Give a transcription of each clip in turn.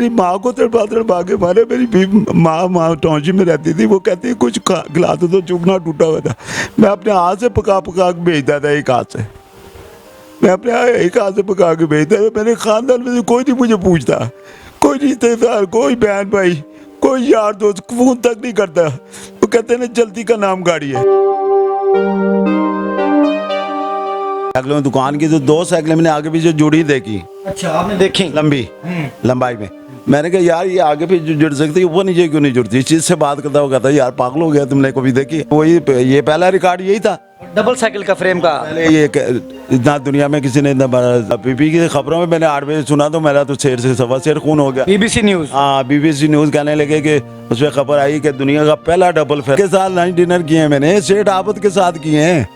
मेरी माँ को तड़पा के मारे। मेरी माँ टाउनशिप में रहती थी, वो कहती कुछ खिला दो तो चुगना टूटा हुआ था। मैं अपने हाथ से पका के भेजता था, एक हाथ से मैं अपने एक हाथ से पका के भेजता था। मेरे ख़ानदान में से कोई नहीं मुझे पूछता, कोई रिश्तेदार, कोई बहन भाई, कोई यार दोस्त फ़ोन तक नहीं करता। वो कहते हैं ना जल्दी का नाम गाड़ी है। साइकिलों में दुकान की तो 2 साइकिलें मैंने आगे पीछे जुड़ी देखी। अच्छा, आपने देखी लंबी लंबाई में। मैंने कहा यार ये आगे भी जुड़ सकती है, ऊपर नीचे क्यों नहीं जुड़ती। इस चीज़ से बात करता, वो कहता है यार पागल हो गया तुमने कभी देखी। वही ये पहला रिकॉर्ड यही था, डबल साइकिल का फ्रेम का। पहले ये इतना दुनिया में किसी ने इतना बीबी की खबरों में मैंने 8 बजे सुना तो मेरा तो शेर से सवा शेर खून हो गया। BBC न्यूज़, हाँ BBC न्यूज़ कहने लगे कि उसमें खबर आई कि दुनिया का पहला डबल फेयर के साथ लंच डिनर किए हैं मैंने, सेठ आबद के साथ किए हैं,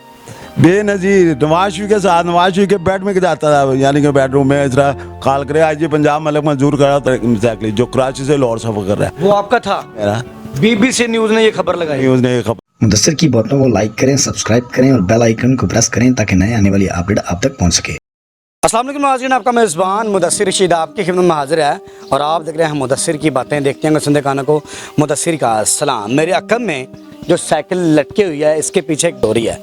बेनज़ीर नवाज शरीफ के साथ। नवाज शरीफ के बेड में जाता था, यानी कि बेडरूम में इस तरह कॉल करे आज ये पंजाब मलक मंजूर करा एग्जैक्टली जो कराची से लाहौर सफर कर रहा है, वो आपका था। मेरा BBC न्यूज़ ने ये खबर लगाई। न्यूज़ ने ये खबर। मुदस्सिर की बातों को लाइक करें, सब्सक्राइब करें और बेल आइकन को प्रेस करें ताकि नए आने वाली अपडेट आप तक पहुंच सके। अस्सलाम वालेकुम नाज़रीन, आपका मेज़बान मुदस्सिर रशीद आपकी खिदमत में हाजिर है और आप देख रहे हैं मुदस्सिर की बातें। देखते हैं सुनते कानों को मुदस्सिर का सलाम। मेरे अकब में जो साइकिल लटकी हुई है इसके पीछे एक डोरी है।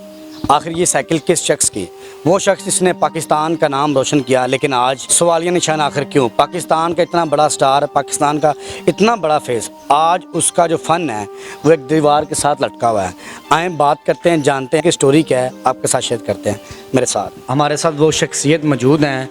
आखिर ये साइकिल किस शख्स की? वो शख्स जिसने पाकिस्तान का नाम रोशन किया, लेकिन आज सवालिया निशान आखिर क्यों? पाकिस्तान का इतना बड़ा स्टार, पाकिस्तान का इतना बड़ा फेस, आज उसका जो फ़न है वो एक दीवार के साथ लटका हुआ है। आए बात करते हैं, जानते हैं कि स्टोरी क्या है, आपके साथ शेयर करते हैं। मेरे साथ हमारे साथ वो शख्सियत मौजूद हैं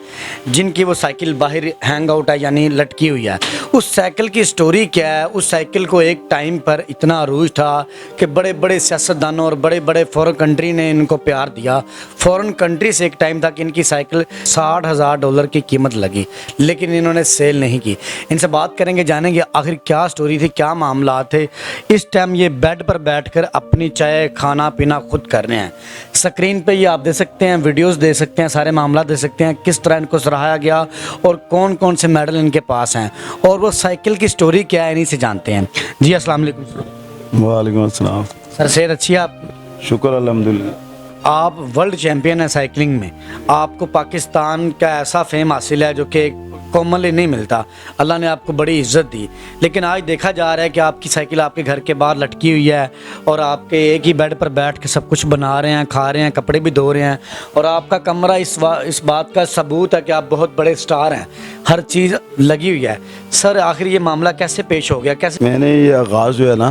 जिनकी वो साइकिल बाहर हैंग आउट है, यानी लटकी हुई है। उस साइकिल की स्टोरी क्या है? उस साइकिल को एक टाइम पर इतना अरूज था कि बड़े बड़े सियासतदानों और बड़े बड़े फॉरेन कंट्री ने इनको प्यार दिया। फॉरेन कंट्री से एक टाइम था कि इनकी साइकिल $60,000 की कीमत लगी, लेकिन इन्होंने सेल नहीं की। इनसे बात करेंगे, जानेंगे आखिर क्या स्टोरी थी, क्या मामला थे। इस टाइम ये बेड पर बैठकर अपनी चाय खाना पीना खुद कर रहे हैं। स्क्रीन पे ये आप दे सकते हैं, वीडियोस दे सकते हैं, सारे मामला दे सकते हैं, किस तरह इनको सराहाया गया और कौन कौन से मेडल इनके पास हैं और वो साइकिल की स्टोरी क्या है, इन्हीं से जानते हैं। जी अस्सलाम वालेकुम। वालेकुम अस्सलाम। सर सेहत अच्छी है आप? शुक्र अल्हम्दुलिल्लाह। आप वर्ल्ड चैम्पियन हैं साइकिलिंग में, आपको पाकिस्तान का ऐसा फेम हासिल है जो कि कॉमनली नहीं मिलता। अल्लाह ने आपको बड़ी इज्जत दी, लेकिन आज देखा जा रहा है कि आपकी साइकिल आपके घर के बाहर लटकी हुई है और आपके एक ही बेड पर बैठ के सब कुछ बना रहे हैं, खा रहे हैं, कपड़े भी धो रहे हैं और आपका कमरा इस बात का सबूत है कि आप बहुत बड़े स्टार हैं, हर चीज़ लगी हुई है। सर आखिर ये मामला कैसे पेश हो गया? कैसे? मैंने ये आगाज़ जो है ना,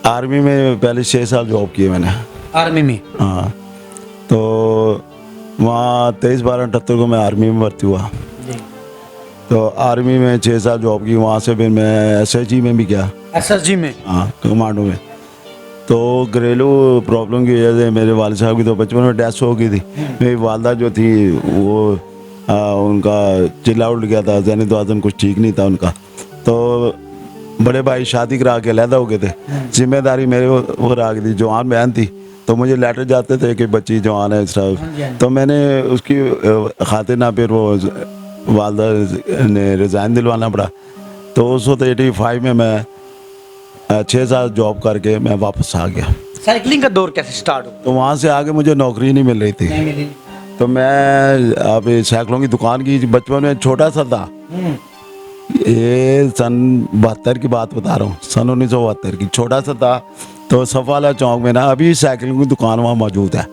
आर्मी में पहले 6 साल जॉब किए मैंने। आर्मी में? हाँ, तो वहाँ 23/12/78 को मैं आर्मी में भर्ती हुआ। तो आर्मी में 6 साल जॉब की, वहाँ से फिर मैं SSG में भी गया। SSG में? हाँ, कमांडो में। तो घरेलू प्रॉब्लम की वजह से मेरे वालिद साहब की तो बचपन में डेथ हो गई थी। मेरी वालदा जो थी वो उनका चिल्ला उठ गया था, ज़हनी तवाज़ुन कुछ ठीक नहीं था उनका। तो बड़े भाई शादी करा के अलहदा हो गए थे, जिम्मेदारी मेरे ऊपर आ गई थी। जवान बहन थी तो मुझे लेटर जाते थे कि बच्ची जवान है इस तरह। तो मैंने उसकी खातिर ना फिर वो वालदा ने रिज़ाइन दिलवाना पड़ा। तो उस वक्त 85 में मैं 6 साल जॉब करके मैं वापस आ गया। साइकिलिंग का दौर कैसे स्टार्ट हुआ? तो वहाँ से आगे मुझे नौकरी नहीं मिल रही थी। तो मैं अब साइकिलों की दुकान की, बचपन में छोटा सा था, ये सन 72 की बात बता रहा हूँ, सन 1972 की, छोटा सा था। तो सफाला चौक में ना अभी साइकिल की दुकान वहाँ मौजूद है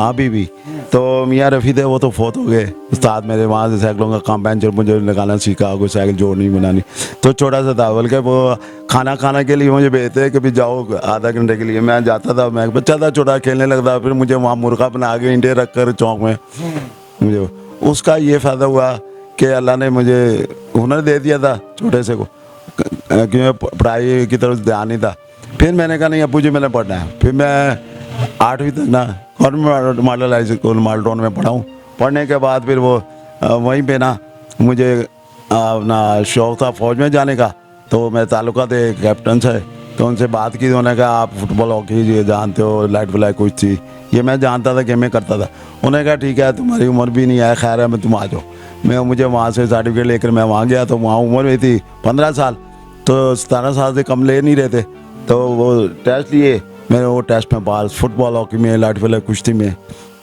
अभी भी। तो मियाँ रफ़ी थे, वो तो फोत हो गए उस्ताद मेरे। वहाँ से साइकिलों का काम पैंचर मुझे लगाना सीखा, कोई साइकिल जोड़नी बनानी। तो छोटा सा था, बल्कि वो खाना खाने के लिए मुझे भेजते कि भी जाओ आधा घंटे के लिए। मैं जाता था, मैं बच्चा था छोटा, खेलने लगता। फिर मुझे वहाँ मुर्गा बना के इंडे रख कर चौक में, मुझे उसका ये फ़ायदा हुआ कि अल्लाह ने मुझे हुनर दे दिया था छोटे से को, क्योंकि पढ़ाई की तरफ ध्यान नहीं था। फिर मैंने कहा नहीं अब्बू जी मैंने पढ़ना है। फिर मैं 8वीं तक ना गवर्नमेंट मॉडल हाई स्कूल माल्टोन में पढ़ा हूँ। पढ़ने के बाद फिर वो वहीं पे ना मुझे अपना शौक़ था फ़ौज में जाने का। तो मैं ताल्लुकात कैप्टन से, तो उनसे बात की। तो उन्होंने कहा आप फुटबॉल हॉकी जानते हो, लाइट फ्लाई कुछ थी, ये मैं जानता था कि मैं करता था। उन्होंने कहा ठीक है तुम्हारी उम्र भी नहीं है, खैर है मैं तुम आ जाओ। मुझे वहाँ से सर्टिफिकेट लेकर मैं वहाँ गया। तो वहाँ उम्र में थी 15 साल, तो 17 साल से कम ले नहीं रहे थे। तो वो टेस्ट लिए, मैंने वो टेस्ट में पास, फुटबॉल हॉकी में, लाइट फ्लाई कुश्ती में।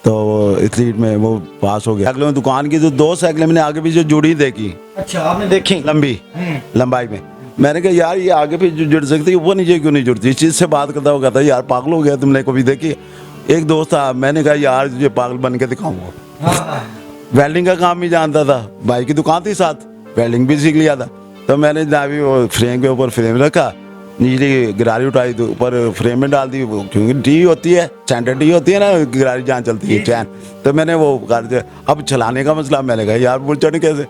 तो एथलीट में वो पास हो गया। साइकिलों में दुकान की जो 2 साइकिलें मैंने आगे पीछे जुड़ी देखी, अच्छा आपने देखी? लंबी लंबाई में। मैंने कहा यार ये आगे पीछे जुड़ सकती है, वो नीचे क्यों नहीं जुड़ती। इस चीज़ से बात करता हुआ कहता यार पागल हो गया तुमने कभी देखी। एक दोस्त था, मैंने कहा यार तुझे पागल बन के दिखाऊंगा। वेल्डिंग का काम भी जानता था, भाई की दुकान थी साथ, वेल्डिंग भी सीख लिया था। तो मैंने भी वो फ्रेम के ऊपर फ्रेम रखा, नीचे गिरारी उठाई तो ऊपर फ्रेम में डाल दी, क्योंकि टी होती है, स्टैंडर्ड टी होती है ना, गिरारी जहाँ चलती है चैन। तो मैंने वो कर दिया। अब चलाने का मसला, मैंने कहा यार वो चढ़ कैसे।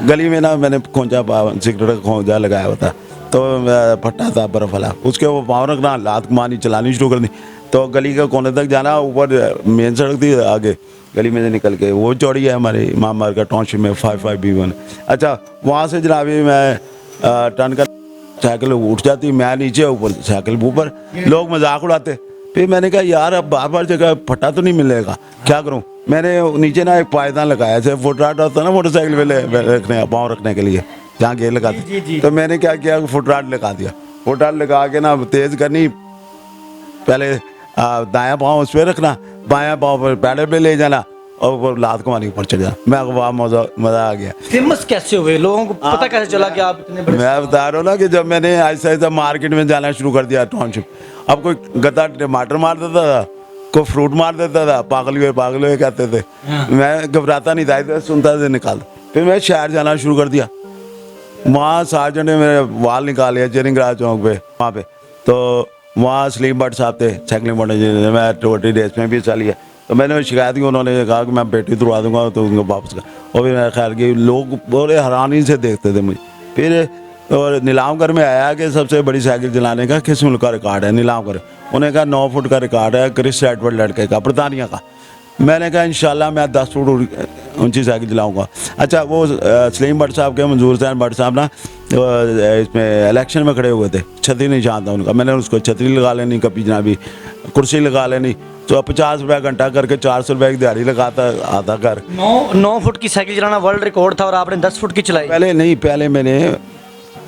गली में ना मैंने खोंचा सिगरेट का खोंचा लगाया हुआ था, तो फट्टा था बर्फ वाला, उसके वो पाँव रखना, लात मानी, चलानी शुरू कर दी। तो गली के कोने तक जाना, ऊपर मेन सड़क थी, आगे गली में से निकल के वो चौड़ी है हमारे इमाम मार्ग का टाउनशिप में 55B1। अच्छा वहाँ से जनाब मैं टर्न कर, साइकिल उठ जाती, मैं नीचे, ऊपर साइकिल ऊपर, लोग मजाक उड़ाते। फिर मैंने कहा यार अब बार बार जगह फटा तो नहीं मिलेगा, क्या करूं। मैंने नीचे ना एक पायदान लगाया, जैसे फुटराट होता है ना मोटरसाइकिल पे रखने, पाँव रखने के लिए जहाँ गेयर लगाते। तो मैंने क्या किया, फुटराट लगा दिया। फुटराट लगा के ना तेज़ करनी, पहले दायां पाँव उस पर रखना, बायां पाँव पर पैडल पे ले जाना, और वो लात को मानी ऊपर चढ़ जाना। मैं वाह मज़ा आ गया। फेमस कैसे हुए, लोगों को पता कैसे चला कि आप इतने बड़े? मैं बता रहा हूँ ना कि जब मैंने ऐसा ऐसा मार्केट में जाना शुरू कर दिया टाउनशिप, अब कोई गद्दा टमाटर मार देता था, कोई फ्रूट मार देता था, पागल हुए कहते थे। मैं घबराता नहीं था, इधर सुनता था निकाल। फिर मैं शहर जाना शुरू कर दिया। वहाँ सार्जेंट ने मेरे वाल निकाले चेरिंग राज चौक पे, वहाँ पे। तो वहाँ सलीम भट्ट साहब थे, साइकिलिंग भट्ट, मैं छोटी रेस में भी हिस्सा लिया। तो मैंने शिकायत की, उन्होंने कहा कि मैं पेटी तुड़वा दूंगा तो उनको वापस कर। और फिर मेरा ख्याल कि लोग बड़े हैरानी से देखते थे मुझे। फिर और नीलामगर में आया कि सबसे बड़ी साइकिल चलाने का किस मुल्क का रिकॉर्ड है, नीलामगर। उन्होंने कहा 9 फुट का रिकॉर्ड है क्रिस एडवर्ड लड़के का, बरतानिया का। मैंने कहा इंशाल्लाह मैं 10 फुट ऊंची साइकिल चलाऊंगा। अच्छा वो सलीम भट्ट साहब के मंजूर हुसैन भट्ट साहब ना इसमें इलेक्शन में खड़े हुए थे, छतरी नहीं जानता उनका, मैंने उसको छतरी लगा लेनी, कभी जनाबी कुर्सी लगा लेनी। तो 50 रुपया घंटा करके 400 रुपये की दिहाड़ी लगाता आता कर। 9 फुट की साइकिल चलाना वर्ल्ड रिकॉर्ड था और आपने 10 फुट की चलाई? पहले नहीं, पहले मैंने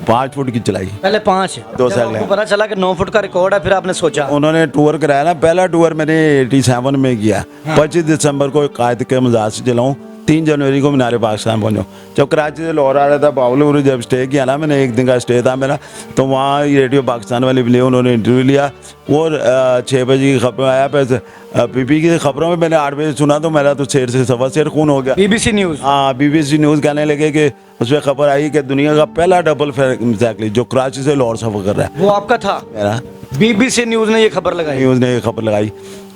5 फुट की चलाई। पहले 5? 2 साइकिल। पता चला कि 9 फुट का रिकॉर्ड है, फिर आपने सोचा? उन्होंने टूर कराया ना, पहला टूर मैंने 87 में किया। 25 दिसंबर को कायद के मजाज से चलाऊँ, 3 जनवरी को मीनार पाकिस्तान पहुँचा। जब कराची से लाहौर आ रहा था, बावलपुर जब स्टे किया ना मैंने, 1 दिन का स्टे था मेरा, तो वहाँ रेडियो पाकिस्तान वाले भी लिए, उन्होंने इंटरव्यू लिया। और 6 बजे की खबर आया, फिर बीबी की खबरों में मैंने 8 बजे सुना, तो मेरा तो शेर से सवा शेर खून हो गया। BBC news? हाँ, BBC न्यूज़ कहने लगे कि उसमें खबर आई कि दुनिया का पहला डबल साइकिल जो कराची से लाहौर सफ़र कर रहा है, वो आपका था? मेरा। BBC न्यूज़ ने ये खबर लगाई? न्यूज़ ने ये खबर लगाई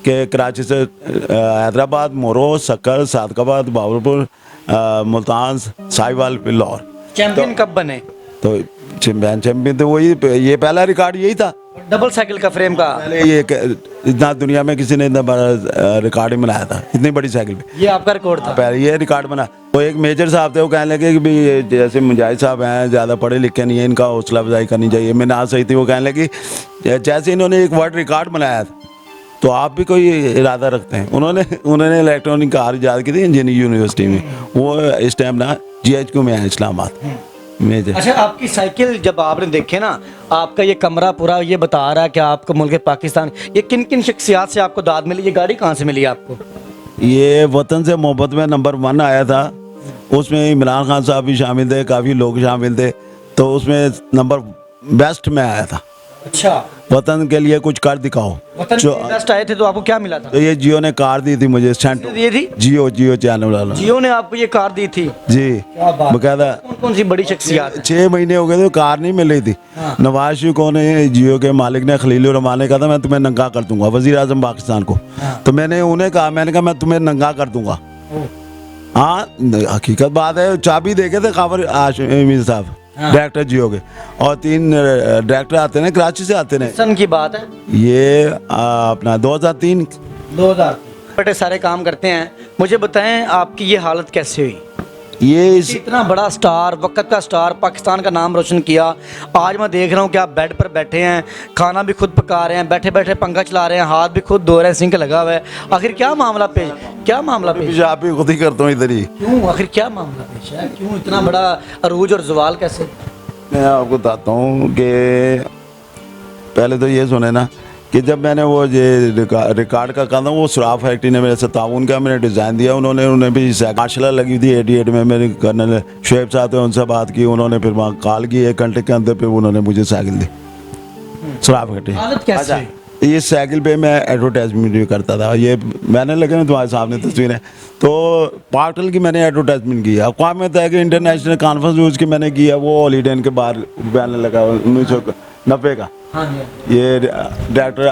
कि कराची से हैदराबाद, मोरो, सक्कर, सादकाबाद, बावलपुर, मुल्तान, साहिवाल, फिर लाहौर। चैंपियन कब बने? तो चैंपियन तो वही, ये पहला रिकॉर्ड यही था, डबल साइकिल का फ्रेम का। पहले ये इतना दुनिया में किसी ने इतना बड़ा रिकॉर्ड ही बनाया था, इतनी बड़ी साइकिल पे। ये आपका रिकॉर्ड था? पहले ये रिकॉर्ड बना। तो एक मेजर साहब थे, वो कहने लगे कि भाई जैसे मुजाहिद साहब हैं, ज़्यादा पढ़े लिखे नहीं है, इनका हौसला अफजाई करनी चाहिए। मैं ना सही थी, वो कहने लगी जैसे इन्होंने एक वर्ल्ड रिकॉर्ड बनाया था, तो आप भी कोई इरादा रखते हैं। उन्होंने इलेक्ट्रॉनिक कार ईजाद की थी इंजीनियरिंग यूनिवर्सिटी में, वो इस टाइम ना GHQ में है इस्लामाबाद में। अच्छा आपकी साइकिल जब आपने देखे ना, आपका ये कमरा पूरा ये बता रहा है कि आपको मुल्क पाकिस्तान, ये किन किन शख्सियात से आपको दाद मिली? ये गाड़ी कहाँ से मिली आपको? ये वतन से मोहब्बत में नंबर 1 आया था, उसमें इमरान खान साहब भी शामिल थे, काफ़ी लोग शामिल थे, तो उसमें नंबर बेस्ट में आया था। अच्छा, वतन के लिए कुछ कर दिखाओ। वतन जो बेस्ट आए थे, तो आपको क्या मिला था? तो ये जियो ने कार दी थी मुझे, सेंट ये थी जियो चैनल वाला, जियो ने आपको ये कार दी थी? जी, क्या बात। बकायदा। कौन कौन सी बड़ी शख्सियात? 6 महीने हो गए थे, कार नहीं मिल रही थी। नवाज शरीफ को ने, जियो के मालिक ने, खलील रहमान ने कहा था मैं तुम्हें नंगा कर दूंगा, वजीर आजम पाकिस्तान को। तो मैंने उन्हें कहा, मैंने कहा मैं तुम्हें नंगा कर दूंगा। हाँ हकीकत बात है, चाबी देखे थे खबर आशमीर साहब, डायरेक्टर जियो के, और 3 डायरेक्टर आते हैं कराची से आते हैं। सन की बात है ये अपना 2003 बड़े सारे काम करते हैं। मुझे बताएं आपकी ये हालत कैसे हुई? ये इतना बड़ा स्टार, वक्त का स्टार, पाकिस्तान का नाम रोशन किया, आज मैं देख रहा हूँ कि आप बेड पर बैठे हैं, खाना भी खुद पका रहे हैं, बैठे बैठे पंखा चला रहे हैं, हाथ भी खुद धो रहे हैं, सिंक लगा हुआ है। आखिर क्या मामला पेश? आप ही खुद ही करता हूँ इधर ही। क्यों? आखिर क्या मामला पेश है? क्यों इतना बड़ा अरूज और जवाल कैसे? मैं आपको बताता हूँ कि पहले तो ये सुने ना कि जब मैंने वो ये रिकॉर्ड का काम था, वो सुराफ फैक्ट्री ने मेरे से ताउन का, मैंने डिज़ाइन दिया, उन्हें भी मार्शल लगी थी 88 में। मेरे कर्नल शुएब साहब थे, उनसे बात की, उन्होंने फिर वहाँ कॉल की, 1 घंटे के अंदर फिर उन्होंने मुझे साइकिल दी सुराफ फैक्ट्री। हालत कैसे हुई? इस साइकिल पे मैं एडवर्टाइजमेंट भी करता था। ये मैंने लगे ना तुम्हारे सामने तस्वीरें, तो पार्टल की मैंने एडवर्टाइजमेंट की, अक़वाम मुत्तहिदा के इंटरनेशनल कॉन्फ्रेंस में उसकी मैंने किया, वो हॉलीडे इनके बाहर बैनर लगा 1990 का। हाँ जी। ये डायरेक्टर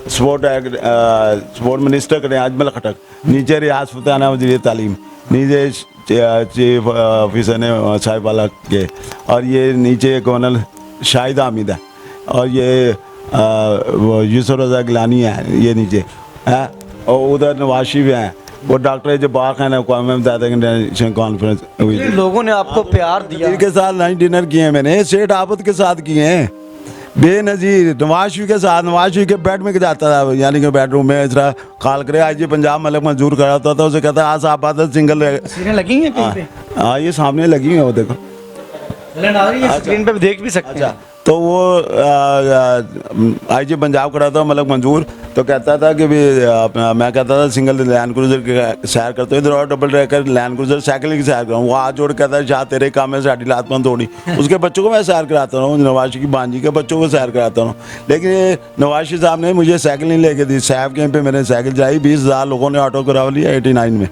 स्पोर्ट मिनिस्टर करें अजमल खटक, नीचे रियाज फताना वज़ीर तालीम, नीचे चीफ ऑफिसर ने साहिब वाला के, और ये नीचे कर्नल शाहिद हामिद है, और ये वो यूसुफ रज़ा गिलानी है ये नीचे है, और उधर नवाज शरीफ हैं, वो डॉक्टर जब्बार खान है, अक़वाम मुत्तहिदा इंटरनेशनल कॉन्फ्रेंस हुई थी। लोगों ने आपको प्यार दिया। के साथ लंच डिनर किए हैं मैंने, सेठ आबद के साथ किए हैं, बेनज़ीर नवाज शरीफ के साथ। नवाज शरीफ के बेड में जाता था, यानी कि बेडरूम में इस तरह कॉल करे, आज ये पंजाब मलक मंजूर कराता था, उसे कहता आज आप आदत सिंगल तस्वीरें लगी हैं कहीं पे? हाँ ये सामने लगी हैं, वो देखो स्क्रीन पे भी देख भी सकते हैं। तो वो आई जी पंजाब करा था मलक मंजूर, तो कहता था कि भी मैं कहता था सिंगल लैंड क्रूजर की सैर करते हो, इधर और double tracker land cruiser cycle की सैर कराऊँ, वो हाथ जोड़ कहता है शाह तेरे काम में साड़ी लात बंद तोड़ी। उसके बच्चों को मैं सैर कराता हूँ, नवाज शरीफ की बांजी के बच्चों को सैर कराता हूँ, लेकिन ये नवाज शरीफ साहब ने मुझे साइकिल नहीं लेके दी। साहब के पे मैंने साइकिल चलाई, 20,000 लोगों ने ऑटो करा लिया 89 में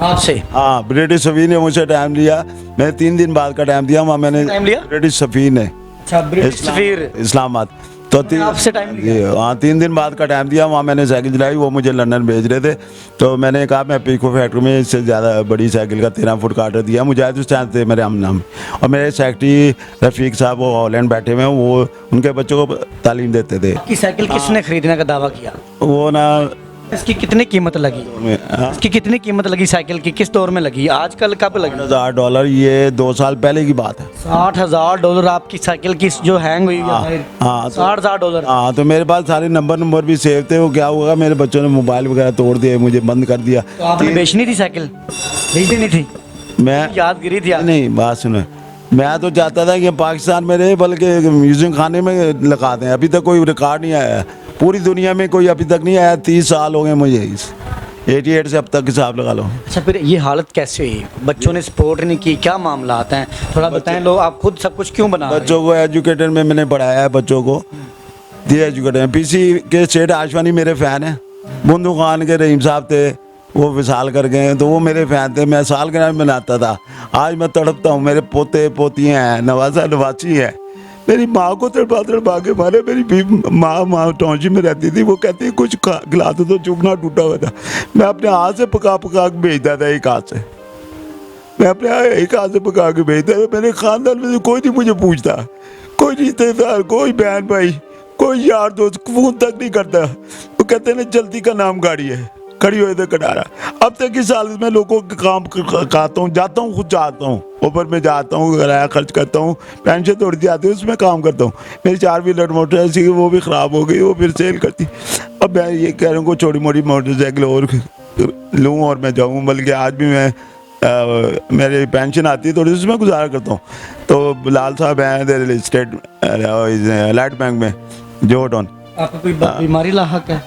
आपसे। हाँ, ब्रिटिश सफ़ी ने मुझसे टाइम लिया, मैंने 3 दिन बाद का टाइम दिया, वहाँ मैंने टाइम लिया? ब्रिटिश सफ़ी ने ब्रिटिश सफीर इस्लामाबाद, तो आपसे टाइम लिया? हाँ 3 दिन बाद का टाइम दिया, वहाँ मैंने साइकिल चलाई, वो मुझे लंदन भेज रहे थे, तो मैंने कहा मैं पीको फैक्ट्री में इससे ज़्यादा बड़ी साइकिल का 13 फुट का ऑर्डर दिया। मुजाहिद उस टाइम थे मेरे हम नाम, और मेरे सेक्रेटरी रफ़ीक साहब वो हॉलैंड बैठे हुए हैं, वो उनके बच्चों को तालीम देते थे। आपकी साइकिल किसने खरीदने का दावा किया? वो ना इसकी कितनी कीमत लगी? हाँ, इसकी कितनी कीमत लगी साइकिल की, किस दौर में लगी, आजकल कब लगी? $60,000, ये 2 साल पहले की बात है। $60,000 आपकी साइकिल की जो हैंग हुई है? हाँ, $60,000। हाँ, तो मेरे पास सारे नंबर भी सेव थे। वो क्या हुआ, मेरे बच्चों ने मोबाइल वगैरह तोड़ दिए, मुझे बंद कर दिया। तो आपने बेचनी थी साइकिल, बेचनी नहीं थी? मैं यादगिरी थी आप? नहीं, बात सुनो, मैं तो चाहता था कि पाकिस्तान में रहे, बल्कि म्यूजियम खाने में लगा दें। अभी तक कोई रिकॉर्ड नहीं आया, पूरी दुनिया में कोई अभी तक नहीं आया। 30 साल हो गए मुझे, इस 88 से अब तक हिसाब लगा लो। अच्छा, फिर ये हालत कैसे हुई? बच्चों ने सपोर्ट नहीं की, क्या मामला आता है थोड़ा बताएं। लोग आप खुद सब कुछ क्यों बना रहे हैं? बच्चों को एजुकेटर में मैंने पढ़ाया है, बच्चों को दिया एजुकेटर। पीसी के सेठ आशवानी मेरे फ़ैन हैं, बुंदू खान के रहीम साहब थे, वो विशाल कर गए, तो वो मेरे फ़ैन थे। मैं सालगिरह मनाता था, आज मैं तड़पता हूँ। मेरे पोते पोतियाँ हैं, नवाजा नवासी है। मेरी माँ को तड़पा के मारे। मेरी माँ टाउनशिप में रहती थी, वो कहती है कुछ खिलाते तो चुगना टूटा हुआ था। मैं अपने हाथ से पका के भेजता था, एक हाथ से मैं अपने एक हाथ से पका के भेजता था। मेरे ख़ानदान में से कोई नहीं मुझे पूछता, कोई रिश्तेदार, कोई बहन भाई, कोई यार दोस्त फ़ोन तक नहीं करता। वो कहते ना जल्दी का नाम गाड़ी है, खड़ी हुए थे कटारा। अब तक की साल में लोगों के काम खाता हूँ, जाता हूँ, खुद जाता हूँ, ऊपर में जाता हूँ, किराया खर्च करता हूँ, पेंशन थोड़ी सी आती है, उसमें काम करता हूँ। मेरी 4 व्हीलर मोटरसाइकिल वो भी ख़राब हो गई, वो फिर सेल करती। अब मैं ये कह रहा हूँ, छोटी मोटी मोटरसाइकिल और लूँ और मैं जाऊँ। बल्कि आज भी मैं मेरी पेंशन आती है थोड़ी, उसमें गुजारा करता हूँ। तो लाल साहब हैं रियल इस्टेट लाइट बैंक में, जोटन। आपको कोई बीमारी लाहक है?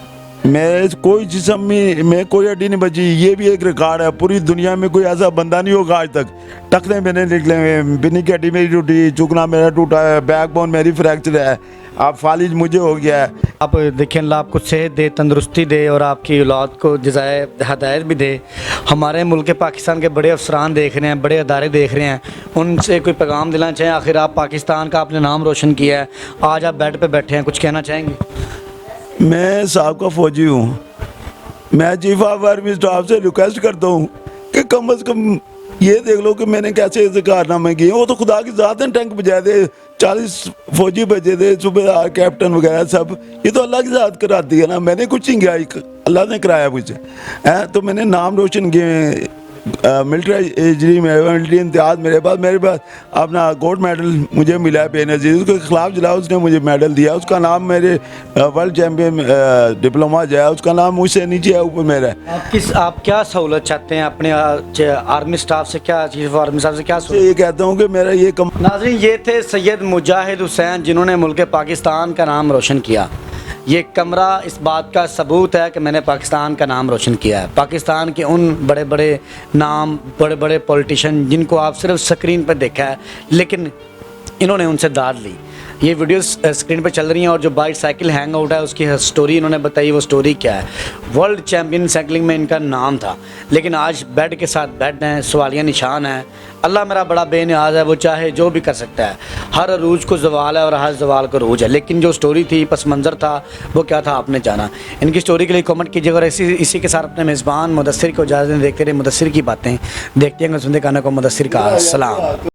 मेरे कोई जिस्म में कोई हड्डी नहीं बची। ये भी एक रिकॉर्ड है, पूरी दुनिया में कोई ऐसा बंदा नहीं होगा आज तक। टखने मैंने निकले हुए, बिन्नी की हड्डी मेरी टूटी, चुकना मेरा टूटा है, बैकबोन मेरी फ्रैक्चर है, आप फालिज मुझे हो गया है। आप देखें, अल्लाह आपको सेहत दे, तंदुरुस्ती दे, और आपकी औलाद को जज़ाए हदायत भी दे। हमारे मुल्क पाकिस्तान के बड़े अफसरान देख रहे हैं, बड़े अदारे देख रहे हैं, उनसे कोई पैगाम दिलाना चाहें? आखिर आप पाकिस्तान का आपने नाम रोशन किया है, आज आप बेड पर बैठे हैं, कुछ कहना चाहेंगे? मैं साहब का फौजी हूँ। मैं चीफ ऑफ आर्मी स्टाफ से रिक्वेस्ट करता हूँ कि कम से कम ये देख लो कि मैंने कैसे ऐसे कारनामे किए। वो तो खुदा की ज़ात है, टैंक बजाए थे, 40 फौजी बजे थे, सुबह कैप्टन वगैरह सब। ये तो अल्लाह की ज़ात कराती है ना, मैंने कुछ नहीं किया, अल्लाह ने कराया मुझे है। तो मैंने नाम रोशन किए। मिलिट्री एजरी में मिलिट्री इम्तियाज़ मेरे पास अपना गोल्ड मेडल मुझे मिला है बेनज़ीर। उसके खिलाफ जिला उसने मुझे मेडल दिया, उसका नाम मेरे वर्ल्ड चैम्पियन डिप्लोमा जो है उसका नाम मुझसे नीचे है, ऊपर मेरा है। आप क्या सहूलत चाहते हैं अपने आर्मी स्टाफ से? क्या चीफ आर्मी स्टाफ से क्या ये कहता हूँ कि मेरा ये नाज़रीन, ये थे सैयद मुजाहिद हुसैन, जिन्होंने मुल्क पाकिस्तान का नाम रोशन किया। ये कमरा इस बात का सबूत है कि मैंने पाकिस्तान का नाम रोशन किया है। पाकिस्तान के उन बड़े बड़े नाम, बड़े बड़े पॉलिटिशियन जिनको आप सिर्फ स्क्रीन पर देखा है, लेकिन इन्होंने उनसे दाद ली। ये वीडियोस स्क्रीन पर चल रही हैं और जो बाइक साइकिल हैंग आउट है उसकी स्टोरी इन्होंने बताई। वो स्टोरी क्या है? वर्ल्ड चैम्पियन साइकिलिंग में इनका नाम था, लेकिन आज बेड के साथ बेड हैं, सवालिया निशान है। अल्लाह मेरा बड़ा बेनियाज है, वो चाहे जो भी कर सकता है। हर अरूज को जवाल है और हर जवाल को रूज है, लेकिन जो स्टोरी थी, पस मंज़र था, वो क्या था आपने जाना। इनकी स्टोरी के लिए कमेंट कीजिएगा और इसी के साथ अपने मेज़बान मुदस्सिर को इजाज़त दें। देखते रहे मुदस्सिर की बातें, देखते हैं सुनते गाना को मुदस्सिर का सलाम।